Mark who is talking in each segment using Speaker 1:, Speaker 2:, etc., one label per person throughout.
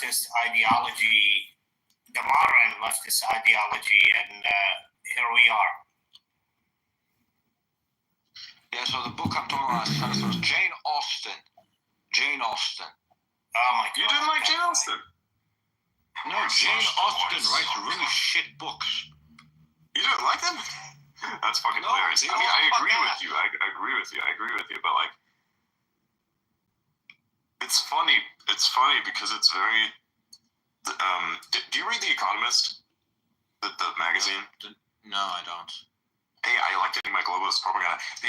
Speaker 1: leftist ideology, the modern leftist ideology, and here we are.
Speaker 2: Yeah, so the book I'm talking about is Jane Austen. Jane Austen.
Speaker 1: Oh my God.
Speaker 3: You didn't like Jane Austen?
Speaker 2: No, Jane Austen writes really shit books.
Speaker 3: You didn't like them? That's fucking hilarious. I mean, I agree with you. I agree with you. But like, it's funny. It's funny because it's very. Do you read The Economist? The magazine?
Speaker 2: No, I don't.
Speaker 3: Hey, I like getting my globalist propaganda. The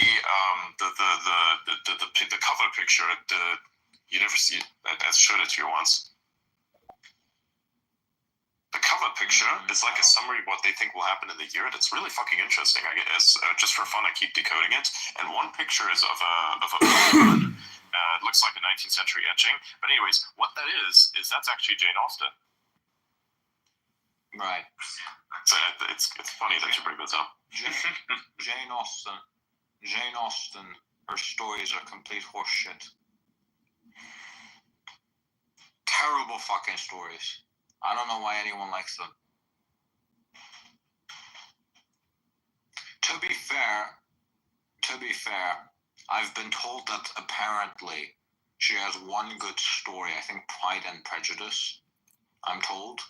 Speaker 3: cover picture at the university. I showed it to you once. The cover picture is like a summary of what they think will happen in the year, and it's really fucking interesting. I guess just for fun, I keep decoding it. And one picture is of a woman. It looks like a 19th century etching. But anyways, what that is that's actually Jane Austen.
Speaker 2: Right.
Speaker 3: So it's funny that you bring this up.
Speaker 2: Jane Austen. Jane Austen. Her stories are complete horseshit. Terrible fucking stories. I don't know why anyone likes them. To be fair, I've been told that apparently she has one good story. I think Pride and Prejudice, I'm told.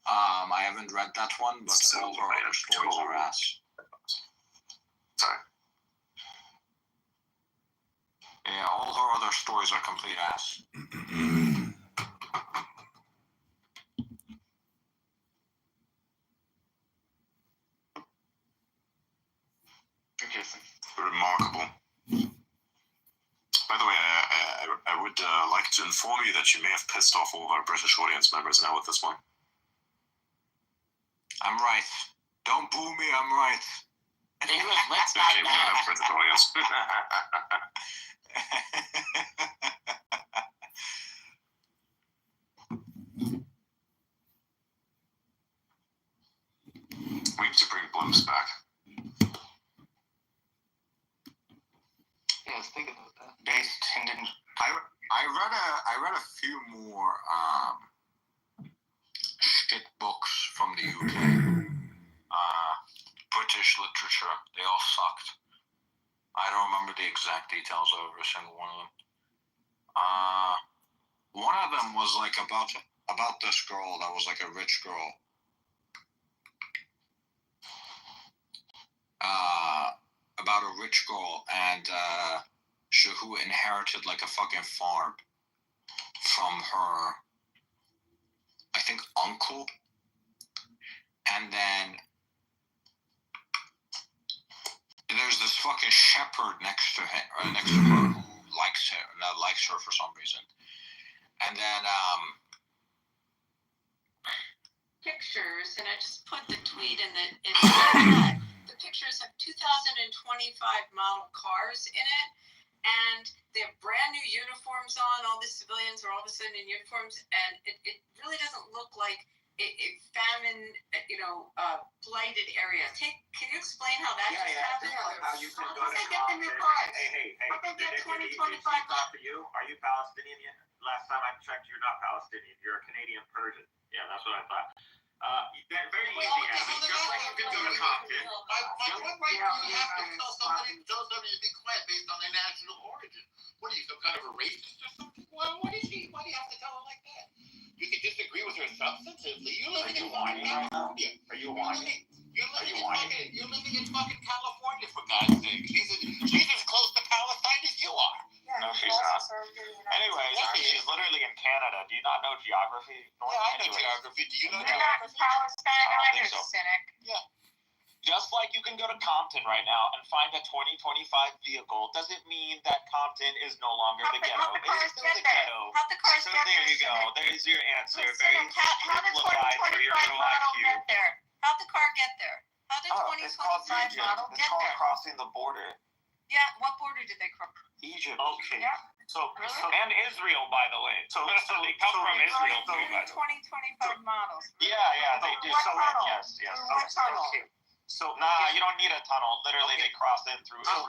Speaker 2: I haven't read that one, but all her other stories are ass.
Speaker 3: Sorry.
Speaker 2: Yeah, all her other stories are complete ass.
Speaker 3: Remarkable. By the way, I would like to inform you that you may have pissed off all of our British audience members now with this one.
Speaker 2: I'm right. Don't boo me, I'm right.
Speaker 3: Okay, we don't have British audience. We need to bring Blooms back.
Speaker 1: Yeah, I was thinking about that.
Speaker 2: I read a few more shit books from the UK. British literature, they all sucked. I don't remember the exact details of every single one of them. One of them was like about this girl that was like a rich girl. About a rich girl and who inherited like a fucking farm from her, I think, uncle. And then there's this fucking shepherd next to her who likes her for some reason. And then
Speaker 4: pictures, and I just put the tweet in the chat. The pictures have 2025 model cars in it, and they have brand new uniforms on. All the civilians are all of a sudden in uniforms, and it really doesn't look like a famine, blighted area. Can you explain how that just happened?
Speaker 5: How you can go to
Speaker 4: get the new cars?
Speaker 5: Hey.
Speaker 4: How they get 2025
Speaker 5: cars for you? Are you Palestinian yet? Last time I checked, you're not Palestinian. You're a Canadian Persian. Yeah, that's what I thought. Very easy. Just like you can go to Compton.
Speaker 6: My point right now, you have to tell somebody to be quiet based on their national origin. What are you, some kind of a racist or something? Well, what is she? Why do you have to tell her like that? You can disagree with her substantively. You're living in fucking California.
Speaker 5: Are you whining?
Speaker 6: You're living in fucking California, for God's sake. She's as close to Palestine as you are.
Speaker 5: No, she's not. Anyways, she's literally in Canada. Do you not know geography?
Speaker 6: Yeah, I know geography. Do you know
Speaker 4: You're not in
Speaker 6: geography?
Speaker 4: Palestine
Speaker 5: I don't
Speaker 4: either,
Speaker 5: think so.
Speaker 4: cynic.
Speaker 6: Yeah.
Speaker 5: Just like you can go to Compton right now and find a 2025 vehicle, doesn't mean that Compton is no longer the ghetto.
Speaker 4: How'd the cars
Speaker 5: It's still
Speaker 4: get
Speaker 5: the
Speaker 4: there?
Speaker 5: ghetto.
Speaker 4: How'd the cars
Speaker 5: So
Speaker 4: get
Speaker 5: there
Speaker 4: there,
Speaker 5: you go.
Speaker 4: cynic?
Speaker 5: There's your answer.
Speaker 4: Cynic, how did 2025 model get there? How'd the car get there? How did 2025 model get there?
Speaker 5: Crossing the border.
Speaker 4: Yeah, what border did they cross?
Speaker 5: Egypt. Okay.
Speaker 4: Yeah.
Speaker 5: So,
Speaker 4: Really?
Speaker 5: and Israel, by the way. So they come from Israel too, by the way.
Speaker 4: 2025 models.
Speaker 5: Yeah, they do.
Speaker 4: What
Speaker 5: So
Speaker 4: tunnel?
Speaker 5: yes.
Speaker 4: What tunnel?
Speaker 5: Okay. So
Speaker 7: Nah, you don't need a tunnel. Literally, they cross in through.
Speaker 6: It's a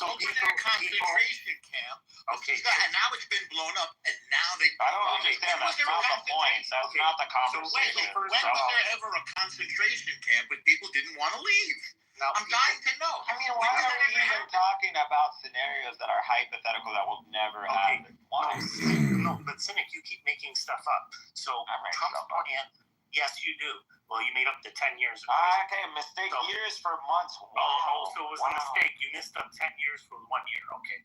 Speaker 6: open air concentration camp.
Speaker 5: Okay.
Speaker 6: And now it's been blown up, and now they.
Speaker 7: I don't understand. That's not the point. That's not the conversation.
Speaker 6: When was there ever a concentration camp when people didn't want to leave?
Speaker 5: Now,
Speaker 6: I'm dying to know.
Speaker 7: I mean, why are we even talking about scenarios that are hypothetical that will never happen? Why?
Speaker 5: No, but Cynic, you keep making stuff up. So
Speaker 7: I'm making
Speaker 5: Trump's
Speaker 7: stuff up.
Speaker 5: plan. Yes, you do. Well, you made up to 10 years.
Speaker 7: Okay, mistake years for months.
Speaker 5: So it was a mistake. You missed up 10 years for 1 year. Okay.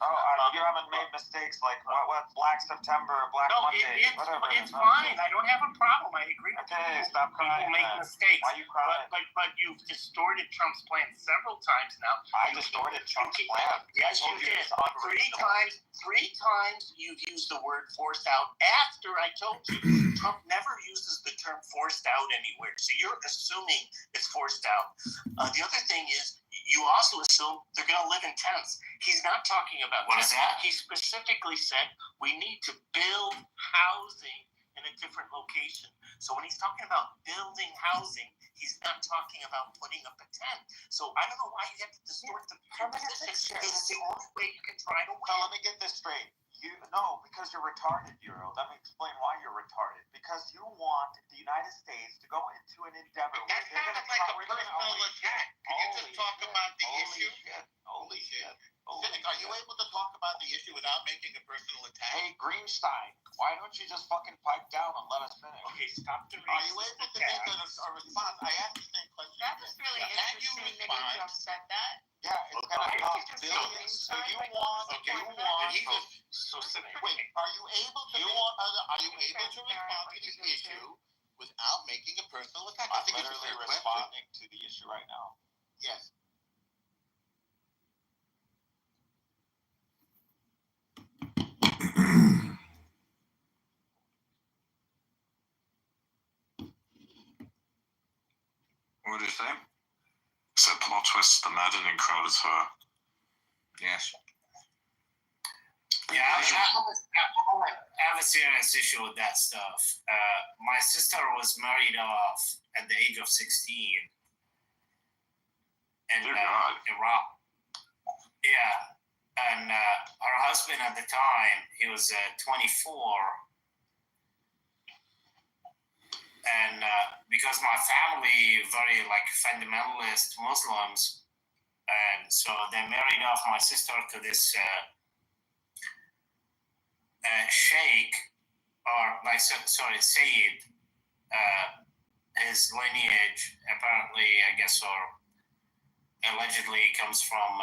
Speaker 7: You haven't made mistakes like what Black September, Black Monday, whatever.
Speaker 5: It's fine. I don't have a problem. I agree with
Speaker 7: Okay,
Speaker 5: you.
Speaker 7: stop crying.
Speaker 5: People make mistakes.
Speaker 7: Why are you crying?
Speaker 5: But you've distorted Trump's plan several times now.
Speaker 7: I distorted Trump's plan.
Speaker 5: Yes, you did. Three times you've used the word forced out after I told you Trump never uses the term forced out anywhere. So you're assuming it's forced out. The other thing is you also assume they're going to live in tents. He's not talking about
Speaker 1: What is that?
Speaker 5: He specifically said we need to build housing in a different location. So when he's talking about building housing, he's not talking about putting up a tent. So I don't know why you have to distort the position. Because it's the only way you can try to win.
Speaker 7: Now, let me get this straight. Because you're retarded, Euro. Let me explain why you're retarded. Because you want the United States to go into an endeavor where
Speaker 6: That
Speaker 7: they're going
Speaker 6: sounded
Speaker 7: to
Speaker 6: like a personal attack. Can you just talk about the issue?
Speaker 7: Holy shit.
Speaker 6: Cynic, are you able to talk about the issue without making a personal attack?
Speaker 7: Hey, Greenstein, why don't you just fucking pipe down and let us finish?
Speaker 5: Okay, stop the
Speaker 6: Are you able to make a response? I asked the same question.
Speaker 4: That was really interesting that you just said that.
Speaker 7: Yeah, it's going to cost billions. So you want.
Speaker 6: And he just.
Speaker 5: So Cynic.
Speaker 6: Wait, are you able to respond to this issue without making a personal attack? I
Speaker 7: I'm
Speaker 6: think it's a
Speaker 7: literally
Speaker 6: fair question.
Speaker 7: responding to the issue right now.
Speaker 6: Yes.
Speaker 2: What did you say?
Speaker 3: So plot twist, the maddening crowd is her.
Speaker 2: Yes.
Speaker 1: Yeah, I have a serious issue with that stuff. My sister was married off at the age of 16 in
Speaker 3: Dear God.
Speaker 1: Iraq. Yeah, and her husband at the time, he was 24. And because my family very fundamentalist Muslims, and so they married off my sister to this sheikh, or Sayyid. His lineage apparently, I guess, or allegedly comes from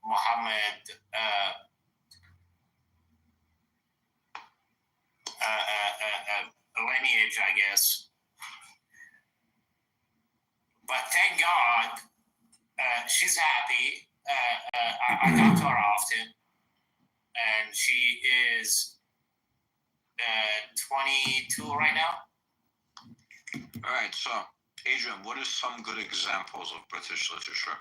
Speaker 1: Muhammad. Lineage, I guess. But thank God, she's happy. I talk to her often, and she is 22 right now.
Speaker 2: All right, so Adrian, what are some good examples of British literature?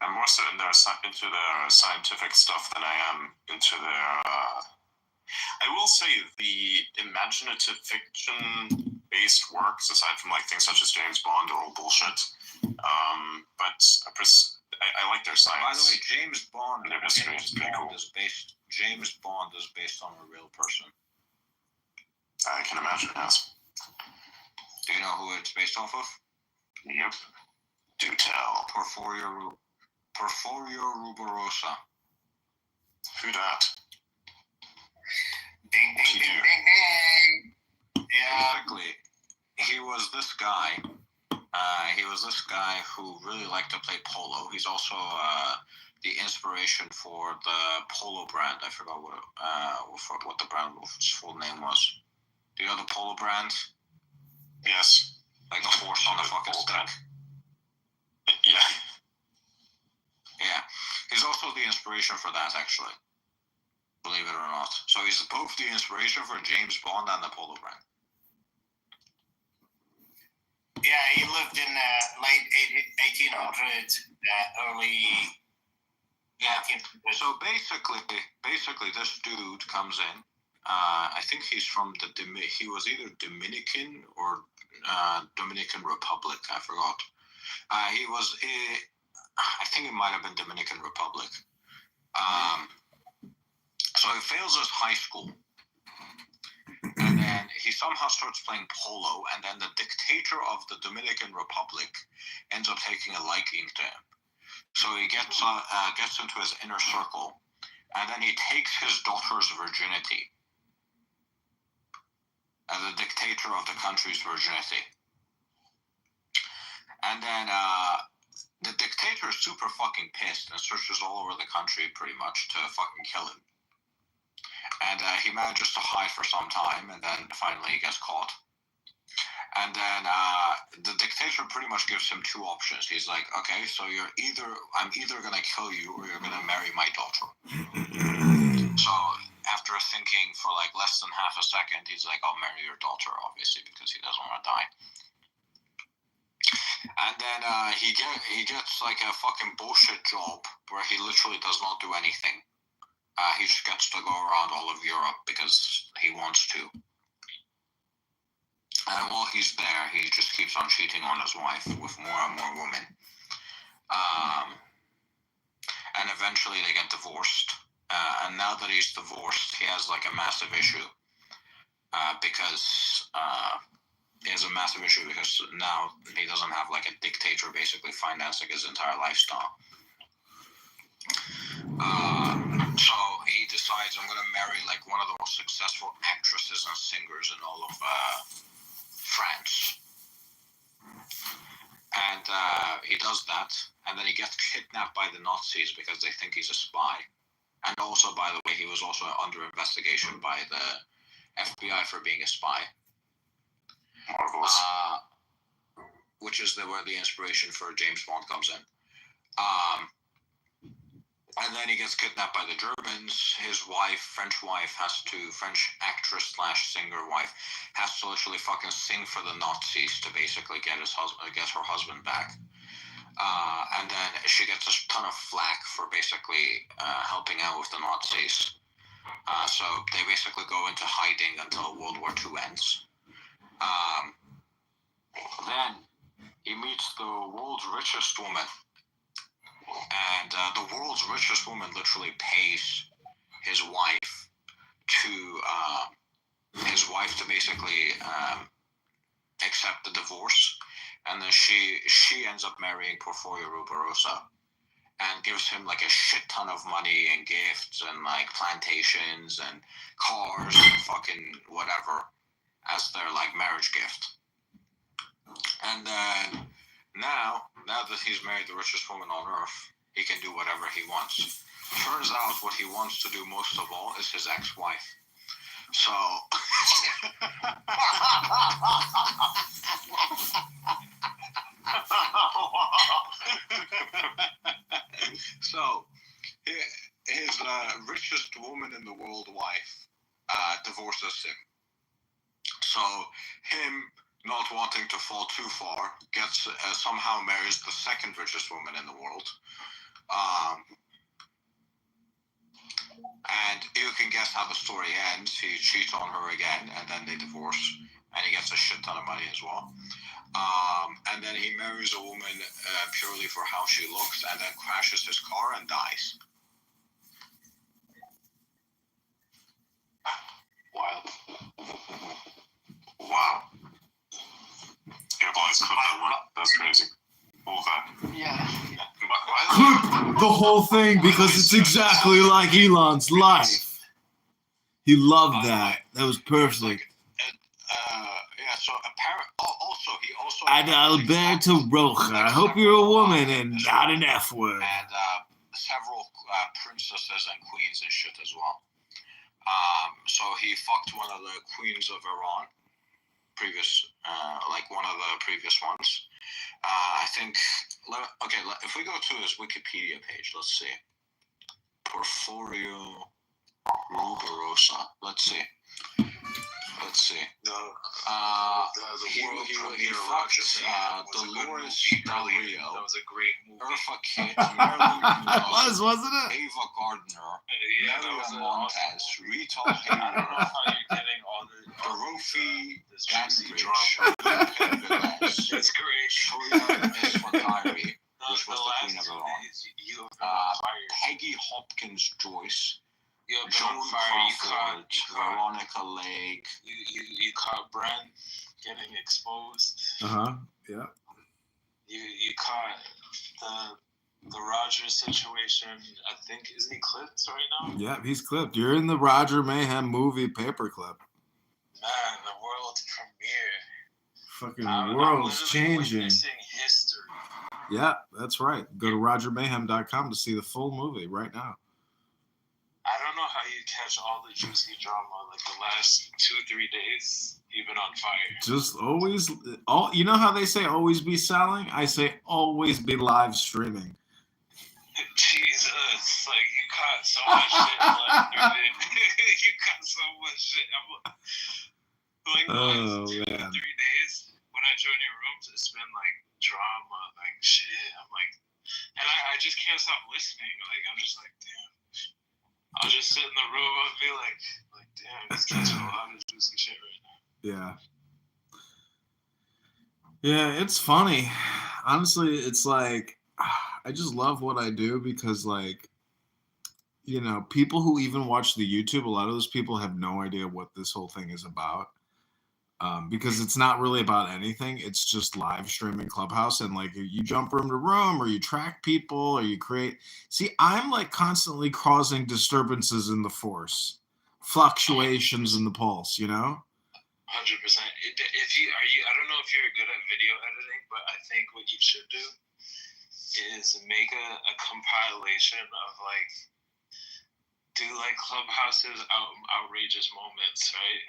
Speaker 3: I'm more so into their scientific stuff than I am into their. I will say the imaginative fiction-based works, aside from things such as James Bond, are all bullshit. But I like their science.
Speaker 2: By the way, James Bond
Speaker 3: cool.
Speaker 2: James Bond is based on a real person.
Speaker 3: I can imagine, yes.
Speaker 2: Do you know who it's based off of?
Speaker 3: Yep. Do tell.
Speaker 2: Porfirio Rubarosa.
Speaker 3: Who dat?
Speaker 1: Ding, ding, ding, ding, ding. Yeah.
Speaker 2: Basically, he was this guy who really liked to play polo. He's also the inspiration for the polo brand. I forgot what the brand's full name was. Do you know the polo brand?
Speaker 3: Yes.
Speaker 2: Like the horse on the fucking stick.
Speaker 3: Yeah.
Speaker 2: Yeah. He's also the inspiration for that, actually. Believe it or not. So he's both the inspiration for James Bond and the polo brand.
Speaker 1: Yeah, he lived in late 1800s, early.
Speaker 2: Yeah. So basically, this dude comes in I think he's from he was either Dominican or Dominican Republic. I forgot. I think it might have been Dominican Republic. So he fails his high school. And then he somehow starts playing polo, and then the dictator of the Dominican Republic ends up taking a liking to him. So he gets into his inner circle, and then he takes his daughter's virginity as a dictator of the country's virginity. And then the dictator is super fucking pissed and searches all over the country pretty much to fucking kill him. And he manages to hide for some time, and then finally he gets caught. And then the dictator pretty much gives him two options. He's like, okay, so I'm either going to kill you or you're going to marry my daughter. So after thinking for like less than half a second, he's like, I'll marry your daughter, obviously, because he doesn't want to die. And then he gets like a fucking bullshit job where he literally does not do anything. He just gets to go around all of Europe because he wants to. And while he's there, he just keeps on cheating on his wife with more and more women. And eventually they get divorced. And now that he's divorced, he has like a massive issue. Because he has a massive issue because now he doesn't have like a dictator basically financing his entire lifestyle. So he decides, I'm going to marry like one of the most successful actresses and singers in all of France. And he does that, and then he gets kidnapped by the Nazis because they think he's a spy. And also, by the way, he was also under investigation by the FBI for being a spy.
Speaker 3: Marvelous.
Speaker 2: Which is where the inspiration for James Bond comes in. And then he gets kidnapped by the Germans. His wife, French actress / singer wife, has to literally fucking sing for the Nazis to basically get her husband back. And then she gets a ton of flack for basically helping out with the Nazis. So they basically go into hiding until World War II ends. Then he meets the world's richest woman. And the world's richest woman literally pays his wife to basically accept the divorce, and then she ends up marrying Porfirio Barbarossa and gives him like a shit ton of money and gifts and like plantations and cars and fucking whatever as their like marriage gift. And then now that he's married the richest woman on earth, he can do whatever he wants. Turns out what he wants to do most of all is his ex-wife. So so his richest woman in the world wife divorces him. So him not wanting to fall too far, gets somehow marries the second richest woman in the world. And you can guess how the story ends. He cheats on her again, and then they divorce, and he gets a shit ton of money as well. And then he marries a woman purely for how she looks, and then crashes his car and dies.
Speaker 3: Wild. Wow. Yeah, boys, clip that one. That's crazy. All that.
Speaker 6: Yeah.
Speaker 8: The whole thing, because it's exactly like Elon's life. He loved that. That was perfect.
Speaker 2: Yeah, so apparently, he also...
Speaker 8: Adalberto Roja. I hope you're a woman and not an F word.
Speaker 2: And several princesses and queens and shit as well. So he fucked one of the queens of Iran. One of the previous ones. I think, if we go to his Wikipedia page, let's see. Porfirio Barbarossa. Let's see. let's see.
Speaker 3: The
Speaker 2: He
Speaker 3: world
Speaker 2: fucked
Speaker 3: premiere Roger Mayhem was a good
Speaker 2: Dolores
Speaker 3: movie.
Speaker 2: Del
Speaker 3: Really,
Speaker 2: Rio,
Speaker 3: that was a great movie.
Speaker 2: Urfa Kitt, Marilyn
Speaker 8: wasn't it?
Speaker 2: Ava Gardner,
Speaker 3: Yeah, that was
Speaker 2: Maria
Speaker 3: an
Speaker 2: Montez,
Speaker 3: awesome movie.
Speaker 2: Rita
Speaker 3: I don't know
Speaker 2: Hayworth,
Speaker 3: how you're getting all
Speaker 2: Dorothea
Speaker 3: this juicy
Speaker 2: Dandridge,
Speaker 3: drama.
Speaker 2: Velez,
Speaker 3: It's great.
Speaker 2: Shoya Eswatari, which was
Speaker 3: The
Speaker 2: the Queen
Speaker 3: last
Speaker 2: of
Speaker 3: two
Speaker 2: Iran,
Speaker 3: days, you have been on fire.
Speaker 2: Peggy Hopkins Joyce,
Speaker 3: You have been
Speaker 2: Joan
Speaker 3: on fire.
Speaker 2: Crawford, Veronica Lake.
Speaker 3: You caught Brent getting exposed.
Speaker 8: Yeah.
Speaker 3: You caught the Rogers situation. I think, isn't he clipped right now?
Speaker 8: Yeah, he's clipped. You're in the Roger Mayhem movie paperclip.
Speaker 3: Man, the world premiere.
Speaker 8: Fucking
Speaker 3: I'm
Speaker 8: world's
Speaker 3: literally
Speaker 8: changing.
Speaker 3: witnessing history.
Speaker 8: Yeah, that's right. Go to rogermayhem.com to see the full movie right now.
Speaker 3: I don't know how you catch all the juicy drama. Like the last 2-3 days, you've been on fire.
Speaker 8: Just always, you know how they say always be selling? I say always be live streaming.
Speaker 3: Jesus, like you caught so much shit left through it. You caught so much shit. Like the last 2 or 3 days when I joined your rooms, it's been like drama, like shit. I'm like, and I just can't stop listening. Like I'm just like, damn. I'll just sit in the room and be like, damn, this catching a lot of juicy shit right now.
Speaker 8: Yeah, it's funny. Honestly, it's like I just love what I do because, like, you know, people who even watch the YouTube, a lot of those people have no idea what this whole thing is about. Because it's not really about anything. It's just live streaming Clubhouse, and like you jump room to room, or you track people, or you create. See, I'm like constantly causing disturbances in the force, fluctuations in the pulse. You know.
Speaker 3: 100%. If you I don't know if you're good at video editing, but I think what you should do is make a compilation of like do like Clubhouse's outrageous moments, right?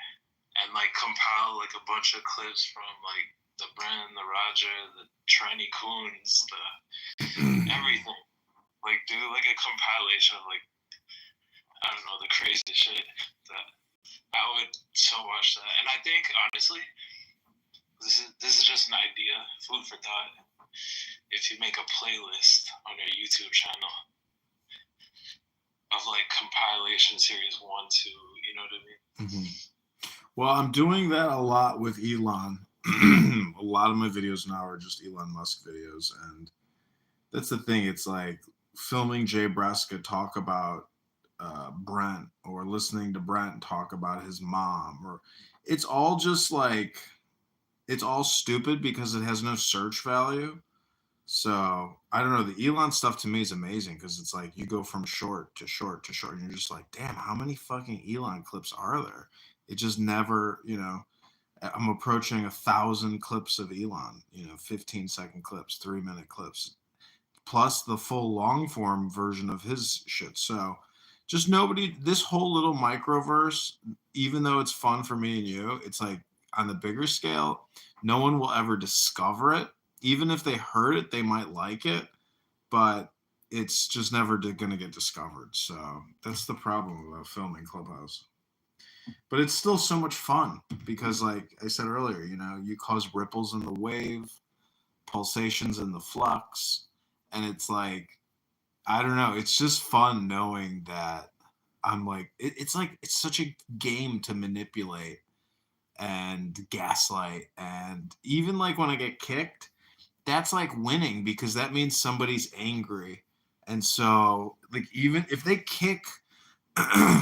Speaker 3: And like compile like a bunch of clips from like the Bren, the Roger, the Trini Coons, the everything. Like do like a compilation of like I don't know the crazy shit that I would so watch that. And I think honestly, this is just an idea, food for thought. If you make a playlist on your YouTube channel of like compilation series 1, 2, you know what I mean?
Speaker 8: Mm-hmm. Well, I'm doing that a lot with Elon. A lot of my videos now are just Elon Musk videos, and that's the thing. It's like filming Jay Breska talk about Brent, or listening to Brent talk about his mom, or it's all just like it's all stupid because it has no search value. So I don't know. The Elon stuff to me is amazing because it's like you go from short to short to short, and you're just like, damn, how many fucking Elon clips are there? It just never, you know. I'm approaching 1,000 clips of Elon, 15-second clips, 3-minute clips, plus the full long form version of his shit. So just this whole little microverse, even though it's fun for me and you, it's like on the bigger scale, no one will ever discover it. Even if they heard it, they might like it, but it's just never going to get discovered. So that's the problem about filming Clubhouse. But it's still so much fun because, like I said earlier, you cause ripples in the wave, pulsations in the flux, and it's like, I don't know, it's just fun knowing that I'm like, it's like, it's such a game to manipulate and gaslight. And even like when I get kicked, that's like winning because that means somebody's angry. And so, like, even if they kick,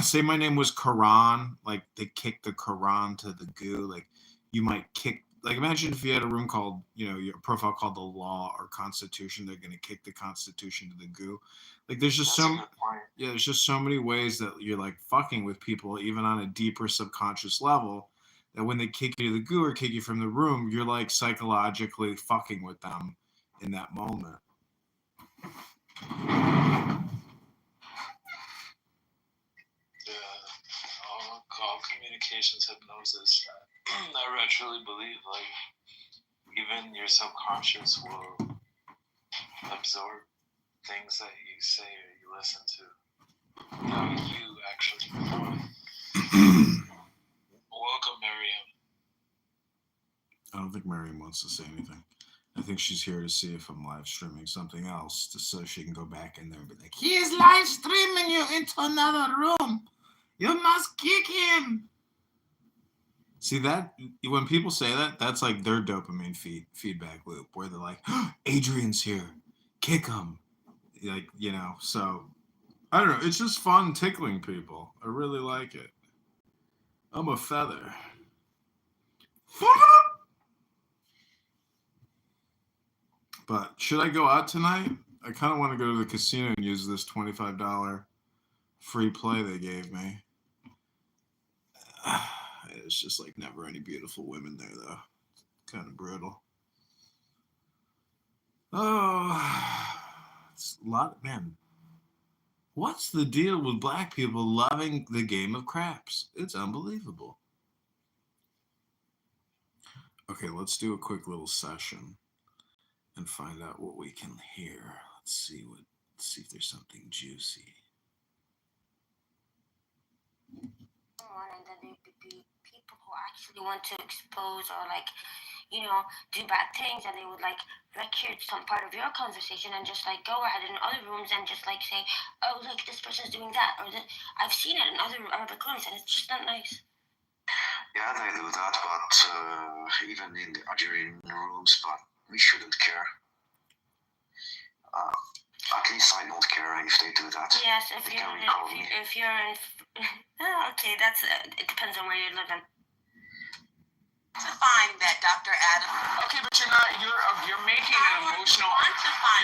Speaker 8: say my name was Quran, like they kick the Quran to the goo, like you might kick, like imagine if you had a room called, your profile called the law or constitution, they're going to kick the constitution to the goo. Like there's just there's just so many ways that you're like fucking with people, even on a deeper subconscious level, that when they kick you to the goo or kick you from the room, you're like psychologically fucking with them in that moment.
Speaker 3: All communications hypnosis. I truly believe, like, even your subconscious will absorb things that you say or you listen to without you actually knowing. Welcome, Marianne.
Speaker 8: think Miriam wants to say anything. I think she's here to see if I'm live streaming something else, so she can go back in there and be like, he is live streaming you into another room. You must kick him. See that? When people say that, that's like their dopamine feedback loop, where they're like, oh, Adrian's here. Kick him. Like, you know, so I don't know. It's just fun tickling people. I really like it. I'm a feather. But should I go out tonight? I kind of want to go to the casino and use this $25 free play they gave me. It's just like never any beautiful women there, though. Kind of brutal. Oh, it's a lot, man. What's the deal with black people loving the game of craps? It's unbelievable. Okay, let's do a quick little session and find out what we can hear. Let's see if there's something juicy.
Speaker 9: And then there would be people who actually want to expose or like, you know, do bad things, and they would like record some part of your conversation and just like go ahead in other rooms and just like say, oh look, this person's doing that, or that I've seen it in other Arabic rooms and it's just not nice.
Speaker 2: Yeah, they do that, but even in the Algerian rooms, but we shouldn't care. At least I don't care if they do that.
Speaker 9: Yes, if you're in oh, okay, that's it depends on where you're living.
Speaker 4: To find that Dr. Adam.
Speaker 2: Okay, but you're making an emotional.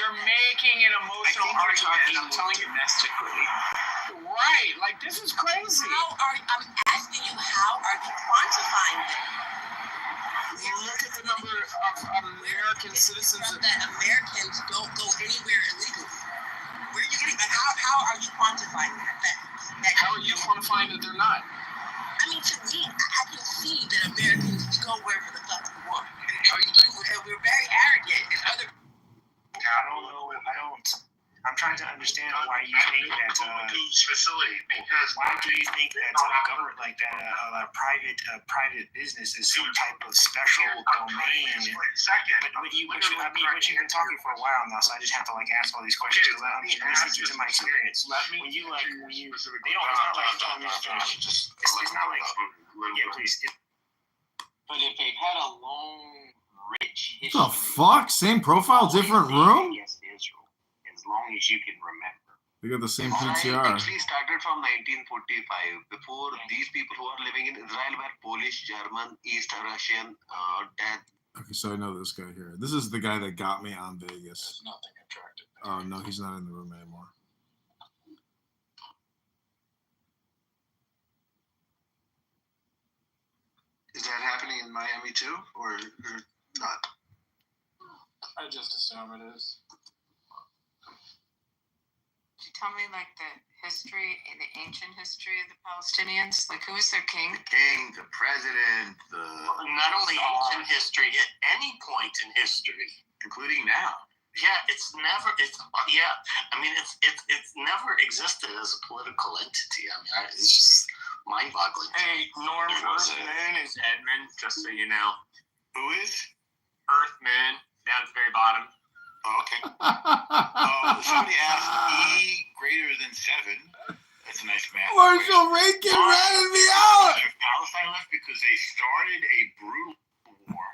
Speaker 2: You're making an emotional argument, and I'm telling you domestically. Right, like this is crazy.
Speaker 4: I'm asking you, how are you quantifying it?
Speaker 2: Look at the number of American citizens
Speaker 4: that Americans don't go anywhere illegally. Where are you getting that? How are you quantifying that?
Speaker 2: How are you quantifying that they're not?
Speaker 4: I mean, to me, I can see that Americans go wherever the fuck we want. And we're very arrogant and other.
Speaker 1: I don't know. I'm trying to understand why you think that.
Speaker 6: Facility, because
Speaker 1: why do you think that government, like that, private business is some type of special domain? But you've been talking for a while now, so I just have to like ask all these questions because I'm listening to my experience. When you they don't. It's not like it's not like yeah, please.
Speaker 7: But if they've had a long, rich history.
Speaker 8: What the fuck? Same profile, different room?
Speaker 7: Against Israel, as long as you can remember.
Speaker 8: They got the same
Speaker 2: Israel
Speaker 8: PTR.
Speaker 2: actually started from 1945. Before, these people who are living in Israel were Polish, German, East Russian, dead.
Speaker 8: Okay, so I know this guy here. This is the guy that got me on Vegas.
Speaker 6: There's nothing attractive.
Speaker 8: Oh, no, he's not in the room anymore.
Speaker 2: Is that happening in Miami too, or not?
Speaker 6: I just assume it is.
Speaker 4: Could you tell me like the ancient history of the Palestinians? Like, who was their king?
Speaker 6: The king, the president, not only ancient history, at any point in history, including now. Yeah, it's never existed as a political entity. I mean, it's just mind-boggling. Hey, Norm, Earthman is Edmund, just so you know. Who is? Earthman, down at the very bottom. Oh, okay. Somebody asked E greater than 7. That's a nice math.
Speaker 8: Marshall Rankin ratted me out!
Speaker 6: Palestine left because they started a brutal war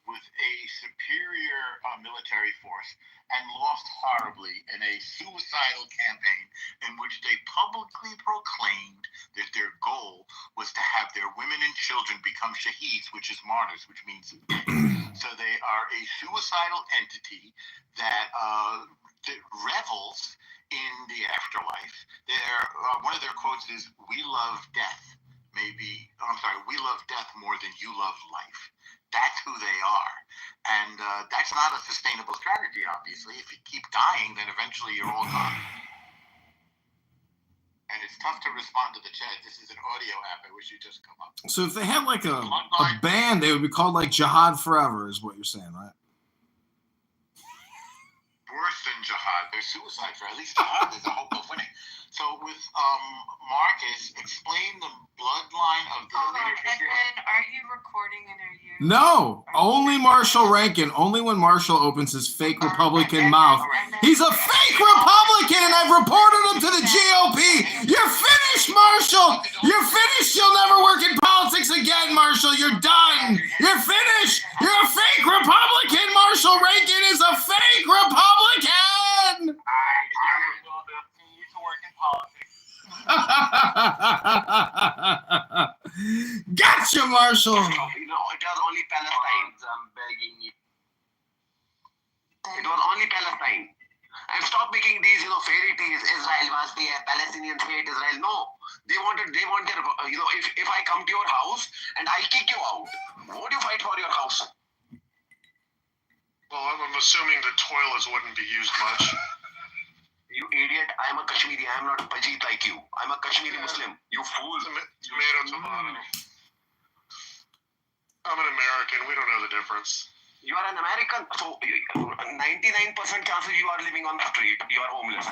Speaker 6: with a superior military force and lost horribly in a suicidal campaign in which they publicly proclaimed that their goal was to have their women and children become shaheeds, which is martyrs, which means so they are a suicidal entity that revels in the afterlife. One of their quotes is, "We love death. We love death more than you love life." That's who they are. And that's not a sustainable strategy, obviously. If you keep dying, then eventually you're all gone. And it's tough to respond to the chat. This is an audio app. I wish you'd just come up.
Speaker 8: So if they had like a band, they would be called like Jihad Forever, is what you're saying, right?
Speaker 6: worse than jihad. They're suicides, or at least jihad is a hope of winning. So with Marcus, explain the bloodline of the leadership.
Speaker 4: Are you recording and are you?
Speaker 8: No, only Marshall Rankin. Only when Marshall opens his fake Republican mouth. He's a fake Republican, and I've reported him to the GOP. You're finished, Marshall. You're finished. You'll never work in politics again, Marshall. You're done. You're finished. You're a fake Republican. Marshall Rankin is a fake Republican.
Speaker 7: will continue to work in politics.
Speaker 8: Gotcha, Marshall.
Speaker 10: You know, it was only Palestine. I'm begging you. It was only Palestine. And stop making these, fairy tales. Israel must be a Palestinian state. Israel, no. They want their, if I come to your house and I kick you out, won't you fight for your house?
Speaker 3: Well, I'm assuming the toilets wouldn't be used much.
Speaker 10: You idiot! I'm a Kashmiri. I'm not a Pajit like you. I'm a Kashmiri Muslim. You fool!
Speaker 3: Tomato. I'm an American. We don't know the difference.
Speaker 10: You are an American, so 99% chances you are living on the street. You are homeless.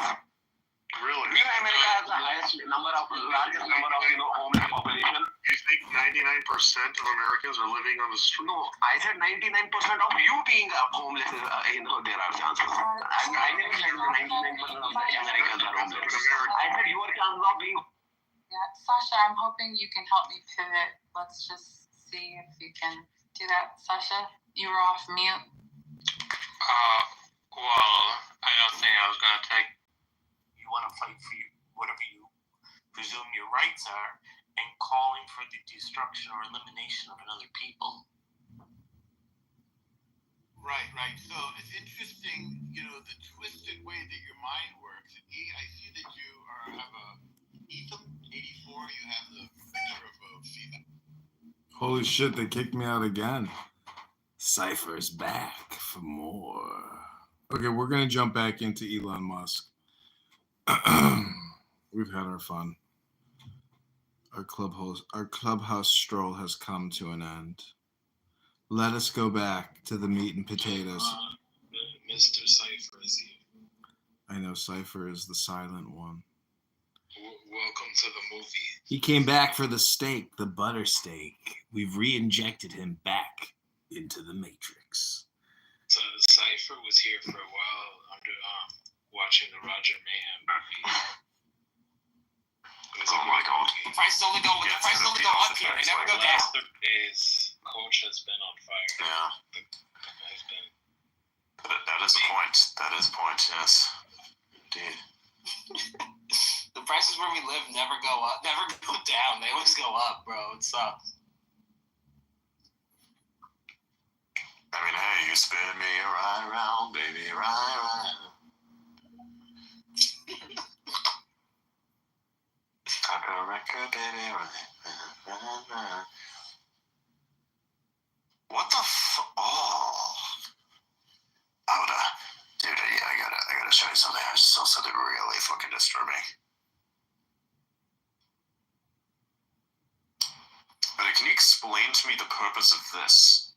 Speaker 3: Really?
Speaker 10: You know, America has the largest number of homeless population.
Speaker 3: You think 99% of Americans are living on the street?
Speaker 10: No, I said 99% of you being homeless. There are chances. I never said 99% of the Americans are homeless. I said your chances of being.
Speaker 4: Yeah, Sasha, I'm hoping you can help me pivot. Let's just see if you can do that, Sasha. You were off mute.
Speaker 11: Well, I don't think I was gonna take.
Speaker 5: You want to fight for whatever you presume your rights are, and calling for the destruction or elimination of another people.
Speaker 6: Right. So it's interesting, the twisted way that your mind works. And I see that you have a Etham 84. You have the picture of a female.
Speaker 8: Holy shit, they kicked me out again. Cypher's back for more. Okay, we're going to jump back into Elon Musk. We've had our fun. Our clubhouse stroll has come to an end. Let us go back to the meat and potatoes.
Speaker 11: Mr. Cypher is here.
Speaker 8: I know Cypher is the silent one.
Speaker 11: Welcome to the movie.
Speaker 8: He came back for the steak, the butter steak. We've re-injected him back into the Matrix.
Speaker 11: So Cypher was here for a while under watching the Roger Mayhem movie.
Speaker 3: Oh my god.
Speaker 11: The prices only go up here. They never go down. His coach has been on fire.
Speaker 3: Yeah. That is a point. That is a point, yes. Indeed.
Speaker 11: The prices where we live never go up, never go down. They always go up, bro. It sucks.
Speaker 3: I mean, hey, you spin me right round, baby, right round. I got a record, baby, right. What the Oh. Dude, yeah, I gotta show you something. I just saw something really fucking disturbing. But can you explain to me the purpose of this?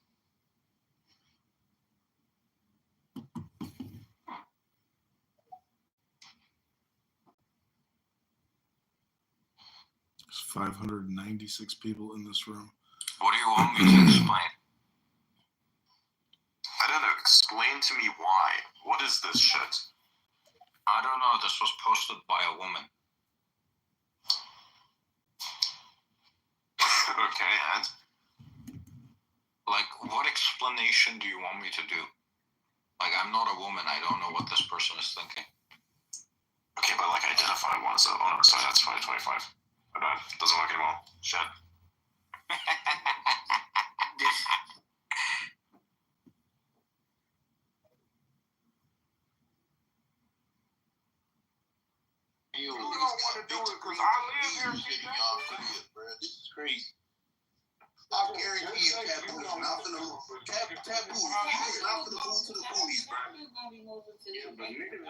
Speaker 8: There's 596 people in this room.
Speaker 2: What do you want me to explain?
Speaker 3: I don't know. Explain to me why. What is this shit?
Speaker 2: I don't know. This was posted by a woman.
Speaker 3: Okay, and?
Speaker 2: Like, what explanation do you want me to do? Like, I'm not a woman. I don't know what this person is thinking.
Speaker 3: Okay, but like, identify one. So that's 525. But that doesn't work anymore. Shit.
Speaker 6: You don't want to do it because I live here.
Speaker 5: This is crazy.
Speaker 6: I guarantee you, taboo is not for the taboo. It's not for the move to the booties, bro.
Speaker 12: Yeah, but niggas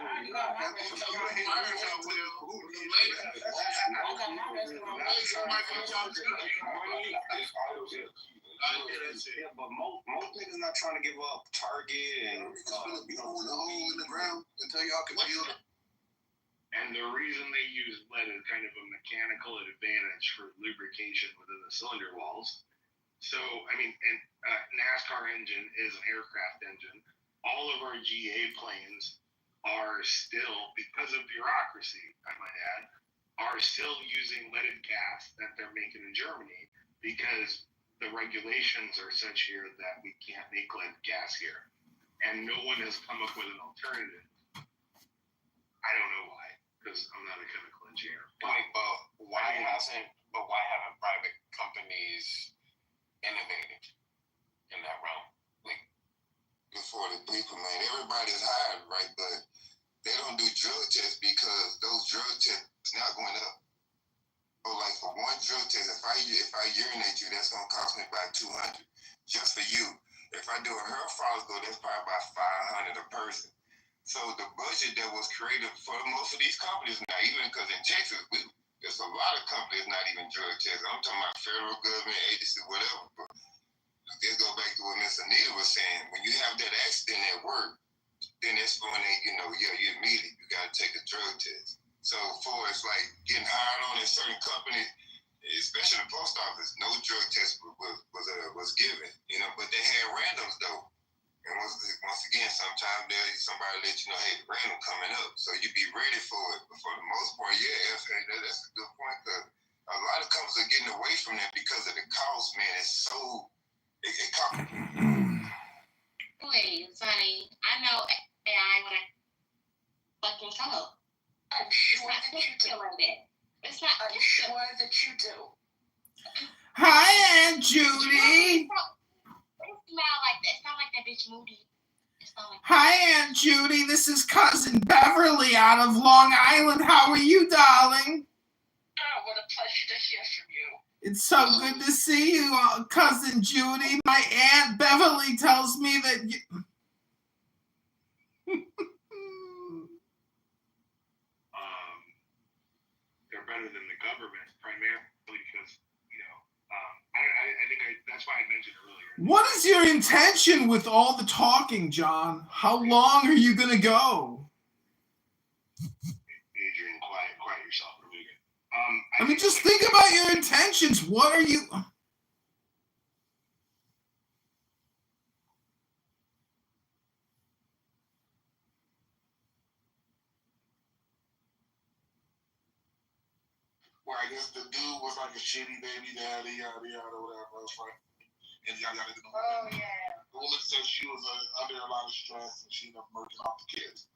Speaker 12: yeah, but most niggas not trying to give up Target and
Speaker 6: It's gonna be going a hole in the ground until y'all can feel it.
Speaker 12: and the reason they use lead is kind of a mechanical advantage for lubrication within the cylinder walls. So, I mean, and NASCAR engine is an aircraft engine. All of our GA planes are still, because of bureaucracy, I might add, are still using leaded gas that they're making in Germany because the regulations are such here that we can't make lead gas here. And no one has come up with an alternative. I don't know why, because I'm not a chemical engineer.
Speaker 11: But why haven't private companies innovated in that realm? Like,
Speaker 6: Before the people, man, everybody's hired, right? But they don't do drug tests because those drug tests is not going up. So, like, for one drug test, if I urinate you, that's gonna cost me about $200 just for you. If I do a hair follicle, that's probably about $500 a person. So the budget that was created for most of these companies now, even because in Texas, there's a lot of companies not even drug testing. I'm talking about federal government agency, whatever. But let's go back to what Miss Anita was saying. When you have that accident at work, then that's when they, you immediately you gotta take a drug test. So for it's like getting hired on in certain companies, especially the post office, no drug test was given, but they had randoms though. And once again, sometimes somebody let you know, hey, the random coming up, so you be ready for it. But for the most part, yeah, that's a good point. Cause a lot of companies are getting away from that because of the cost, man. It's so it costs.
Speaker 13: Please, honey, I know AI when I fucking code. I'm sure that you do. It's not. I'm sure that you do.
Speaker 8: Hi, Aunt Judy.
Speaker 13: It's not like that bitch Moody. It's not like
Speaker 8: Hi, Aunt Judy. This is cousin Beverly out of Long Island. How are you, darling?
Speaker 13: Oh, what a pleasure to hear from you.
Speaker 8: It's so good to see you, cousin Judy. My Aunt Beverly tells me that you...
Speaker 12: They're better than the government, primarily because, I think that's why I mentioned earlier.
Speaker 8: What is your intention with all the talking, John? How long are you going to go?
Speaker 12: Adrian, quiet yourself for a minute.
Speaker 8: I mean, just think about your intentions. What are you...
Speaker 6: Where I guess the dude was like a shitty baby daddy, yada yada, whatever. It was like, and yada yada.
Speaker 13: Oh yeah.
Speaker 6: The woman said she was under a lot of stress and she ended up murdering off the kids.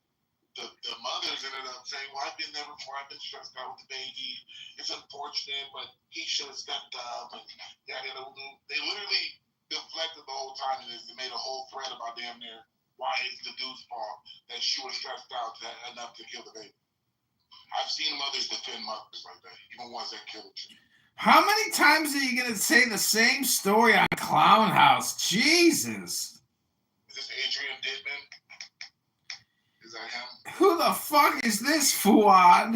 Speaker 6: The mothers ended up saying, "Well, I've been there before. I've been stressed out with the baby. It's unfortunate, but he should have stepped up." And yada yada. They literally deflected the whole time, and they made a whole thread about damn near why it's the dude's fault that she was stressed out enough to kill the baby. I've seen mothers defend mothers like that, even ones that kill the children.
Speaker 8: How many times are you going to say the same story on Clown House? Jesus.
Speaker 6: Is this Adrian Dittman? Is that him?
Speaker 8: Who the fuck is this, Fuad?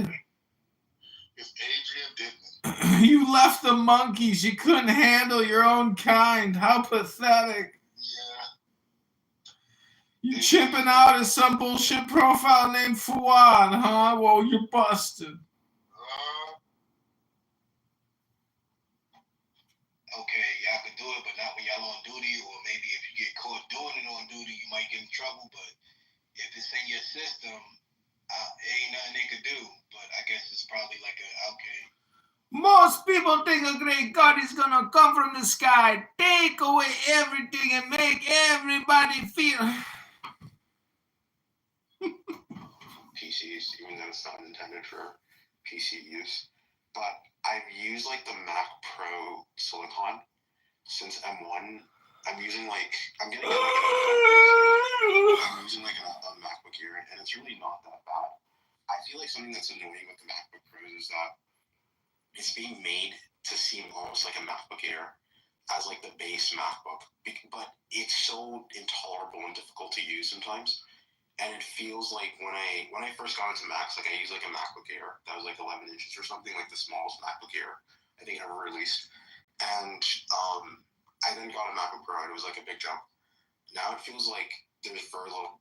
Speaker 6: It's Adrian Dittman.
Speaker 8: You left the monkeys. You couldn't handle your own kind. How pathetic.
Speaker 6: Yeah.
Speaker 8: You chipping out as some bullshit profile named Fuad, huh? Well, you're busted.
Speaker 6: Okay, y'all can do it, but not when y'all on duty, or maybe if you get caught doing it on duty, you might get in trouble. But if it's in your system, ain't nothing they could do. But I guess it's probably like okay.
Speaker 8: Most people think a great God is gonna come from the sky, take away everything, and make everybody feel.
Speaker 14: PCs, even though it's not intended for PC use. But I've used like the Mac Pro Silicon since M1. I'm using I'm using a MacBook Air, and it's really not that bad. I feel like something that's annoying with the MacBook Pros is that it's being made to seem almost like a MacBook Air as like the base MacBook, but it's so intolerable and difficult to use sometimes. And it feels like when I first got into Macs, like I used like a MacBook Air that was like 11 inches or something, like the smallest MacBook Air I think ever released. And I then got a MacBook Pro, and it was like a big jump. Now it feels like there's very little.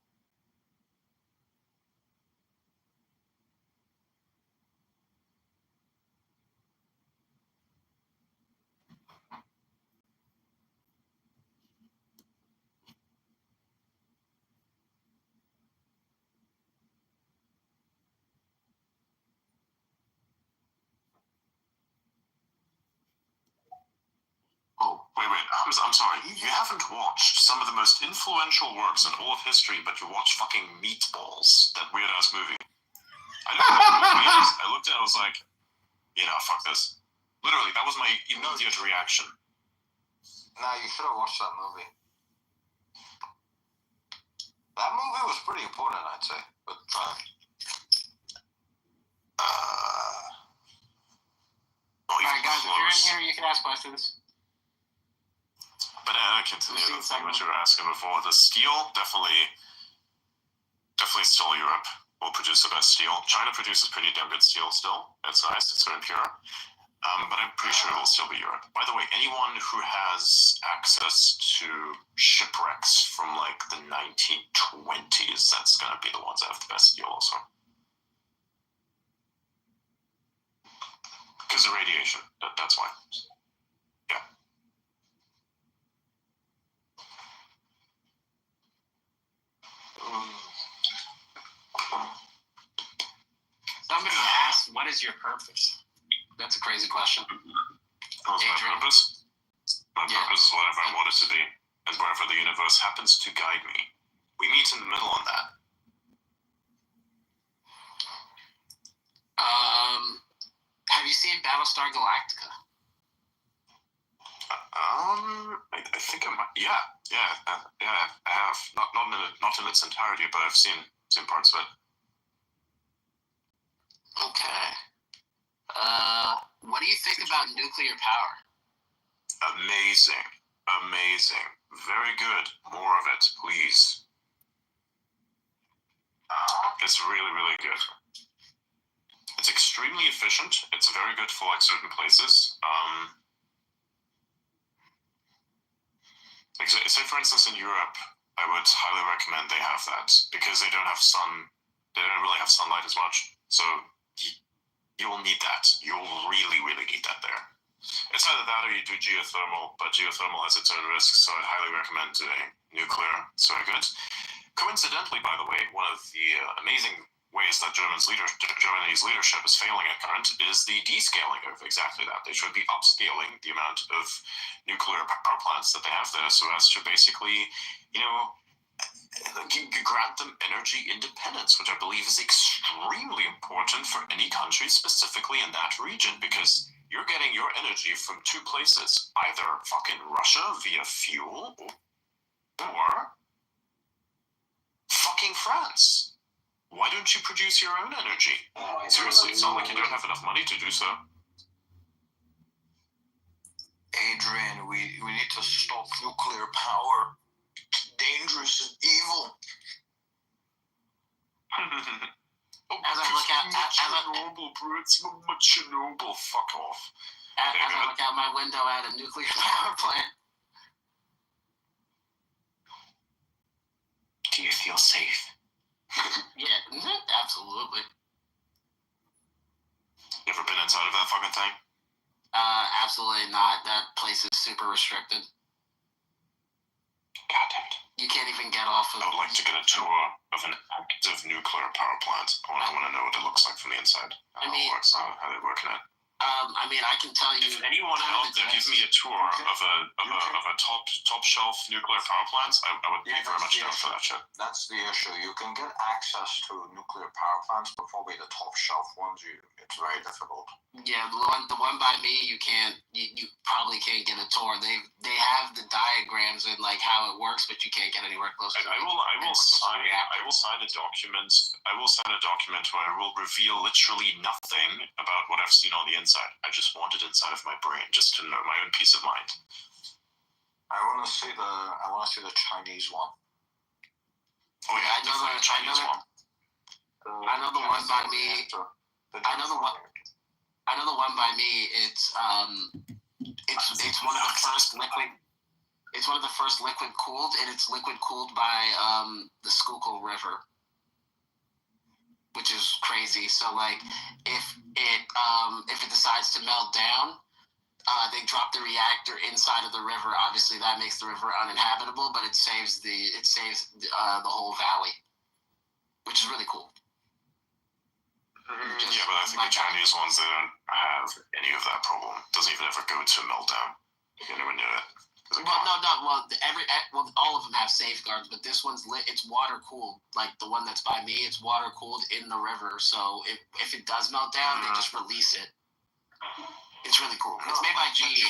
Speaker 3: Oh, wait. I'm sorry. You haven't watched some of the most influential works in all of history, but you watch fucking Meatballs, that weird-ass movie. I looked at it, I was like, fuck this. Literally, that was my immediate reaction.
Speaker 2: Nah, you should have watched that movie. That movie was pretty important, I'd say. But
Speaker 11: Alright, guys, if you're in here, you can ask questions.
Speaker 3: But continue the thing that you were asking before. The steel, definitely still Europe will produce the best steel. China produces pretty damn good steel still. It's nice. It's very pure. But I'm pretty sure it will still be Europe. By the way, anyone who has access to shipwrecks from like the 1920s, that's going to be the ones that have the best steel also. Because of radiation. That's why. Yeah.
Speaker 11: Somebody asked, what is your purpose? That's a crazy question.
Speaker 3: What was my purpose? My purpose is whatever I want it to be, and wherever the universe happens to guide me. We meet in the middle on that.
Speaker 11: Have you seen Battlestar Galactica?
Speaker 3: I think I might. Yeah, I have. Not in its entirety, but I've seen parts of it.
Speaker 11: Okay. What do you think about nuclear power?
Speaker 3: Amazing. Very good. More of it, please. It's really, really good. It's extremely efficient. It's very good for like certain places. Say for instance in Europe, I would highly recommend they have that because they don't have sun. They don't really have sunlight as much, so you'll need that. You'll really, really need that there. It's either that or you do geothermal, but geothermal has its own risks, so I'd highly recommend doing nuclear. It's very good. Coincidentally, by the way, one of the amazing ways that Germany's leadership is failing at current is the descaling of exactly that. They should be upscaling the amount of nuclear power plants that they have there so as to basically, grant them energy independence, which I believe is extremely important for any country, specifically in that region, because you're getting your energy from two places, either fucking Russia via fuel or fucking France. Why don't you produce your own energy? Seriously, it's not like you don't have enough money to do so.
Speaker 2: Adrian, we need to stop nuclear power. It's dangerous and evil.
Speaker 11: As I look out,
Speaker 3: Chernobyl, fuck off.
Speaker 11: As I look out my window at a nuclear power plant.
Speaker 3: Do you feel safe?
Speaker 11: Yeah, absolutely.
Speaker 3: You ever been inside of that fucking thing?
Speaker 11: Absolutely not. That place is super restricted.
Speaker 3: God damn it.
Speaker 11: You can't even get off of.
Speaker 3: I would like to get a tour of an active nuclear power plant. I want to know what it looks like from the inside. How it works, how they work in it.
Speaker 11: I can tell you.
Speaker 3: If anyone out there gives me a tour of a top shelf nuclear power plants, I would be very much down for that shit.
Speaker 2: That's the issue. You can get access to nuclear power plants, but probably the top shelf ones, it's very difficult.
Speaker 11: Yeah, the one by me, you can't. You probably can't get a tour. They have the diagrams and like how it works, but you can't get anywhere close to it.
Speaker 3: I will sign a document. I will sign a document where I will reveal literally nothing about what I've seen on the inside. I just want it inside of my brain, just to know my own peace of mind.
Speaker 2: I want to see the Chinese one.
Speaker 3: Oh yeah,
Speaker 11: I know
Speaker 3: definitely the Chinese one.
Speaker 11: I know the one by me. I know the one. I know the one by me. It's one of the first liquid. It's one of the first liquid cooled, and it's liquid cooled by the Schuylkill River, which is crazy. So like, if it decides to melt down, they drop the reactor inside of the river. Obviously, that makes the river uninhabitable, but it saves the whole valley, which is really cool.
Speaker 3: Yeah, but I think the Chinese ones, they don't have any of that problem. It doesn't even ever go to meltdown. You can never near it.
Speaker 11: Well, no. Well, all of them have safeguards, but this one's lit. It's water cooled. Like the one that's by me, it's water cooled in the river. So if it does melt down, they just release it. It's really cool. It's made by GE.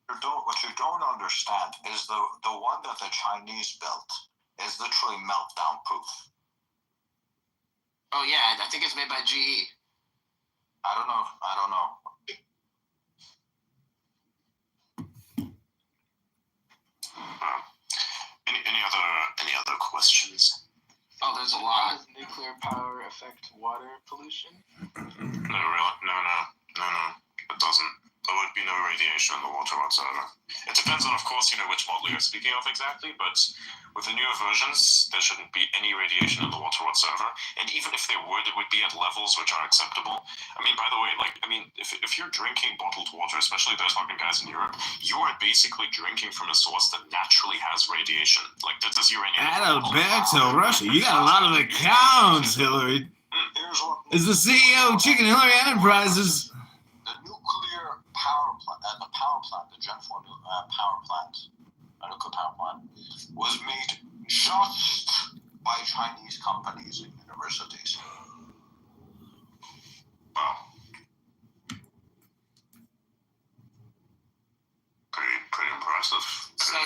Speaker 2: What you don't understand is the one that the Chinese built is literally meltdown proof.
Speaker 11: Oh yeah, I think it's made by GE.
Speaker 2: I don't know.
Speaker 3: Any other questions?
Speaker 11: Oh, there's a lot.
Speaker 15: Does nuclear power affect water pollution?
Speaker 3: No, really. No. It doesn't. There would be no radiation in the water whatsoever. It depends on, of course, which model you're speaking of exactly, but with the newer versions, there shouldn't be any radiation in the water whatsoever. And even if there would, it would be at levels which are acceptable. I mean, by the way, if you're drinking bottled water, especially those fucking guys in Europe, you are basically drinking from a source that naturally has radiation. Like, does uranium...
Speaker 8: Back to Russia. You got a lot of accounts, Hillary. Is the CEO of Chicken Hillary Enterprises.
Speaker 2: The nuclear power plant, the Gen 4 power plant, nuclear power plant, was made just by Chinese companies and universities.
Speaker 3: Wow. Pretty impressive.
Speaker 11: So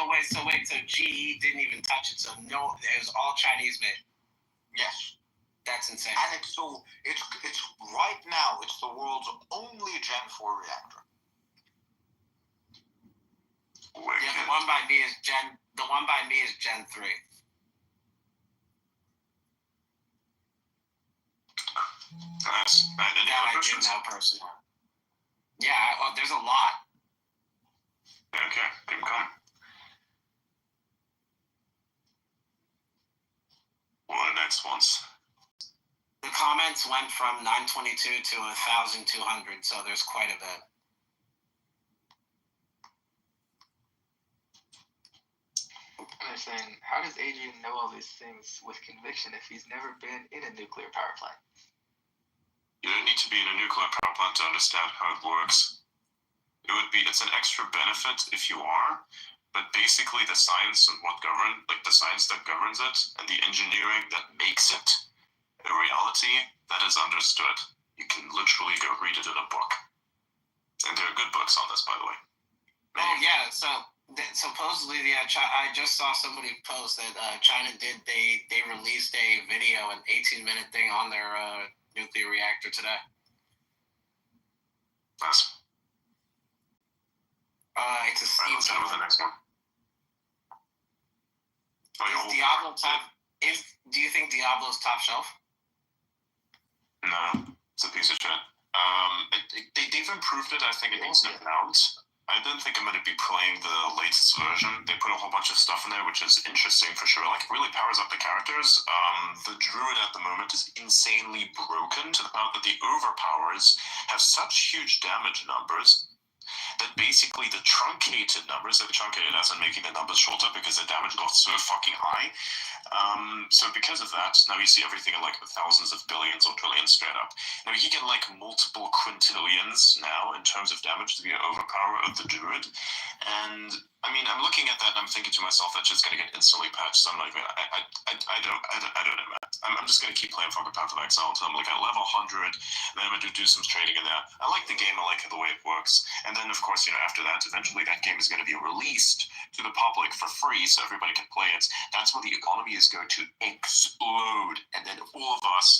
Speaker 11: wait. So GE didn't even touch it. So no, it was all Chinese made.
Speaker 2: Yes.
Speaker 11: That's insane.
Speaker 2: And it's right now, it's the world's only Gen 4 reactor.
Speaker 11: Yeah, the one by me is Gen 3.
Speaker 3: Nice. And any
Speaker 11: that
Speaker 3: other
Speaker 11: I do know personally. Yeah, there's a lot.
Speaker 3: Okay, keep going. What are the next ones?
Speaker 11: The comments went from 922 to 1,200, so there's quite a bit.
Speaker 15: They're saying, how does Adrian know all these things with conviction if he's never been in a nuclear power plant?
Speaker 3: You don't need to be in a nuclear power plant to understand how it works. It's an extra benefit if you are, but basically the science and the science that governs it and the engineering that makes it a reality that is understood. You can literally go read it in a book. And there are good books on this, by the way.
Speaker 11: Oh yeah, so supposedly, I just saw somebody post that China they released a video, an 18-minute thing on their nuclear reactor today.
Speaker 3: Nice.
Speaker 11: It's a steam
Speaker 3: Let's go with the next one.
Speaker 11: Do you think Diablo's top shelf?
Speaker 3: No, it's a piece of shit. They've improved it. I think it needs to come out. I don't think I'm going to be playing the latest version. They put a whole bunch of stuff in there, which is interesting for sure. Like, it really powers up the characters. The druid at the moment is insanely broken to the point that the overpowers have such huge damage numbers that basically the truncated numbers, so the truncated as in making the numbers shorter because the damage got so fucking high. So because of that, now you see everything in like the thousands of billions or trillions straight up. Now you get like multiple quintillions now in terms of damage to the overpower of the druid. And I mean, I'm looking at that and I'm thinking to myself that shit's gonna get instantly patched. So I'm not even, I don't know, man. I'm just gonna keep playing fucking Path of Exile until I'm like at level 100, and then I'm gonna do some trading in there. I like the game, I like the way it works. And then of course, after that, eventually that game is gonna be released to the public for free so everybody can play it. That's when the economy is going to explode, and then all of us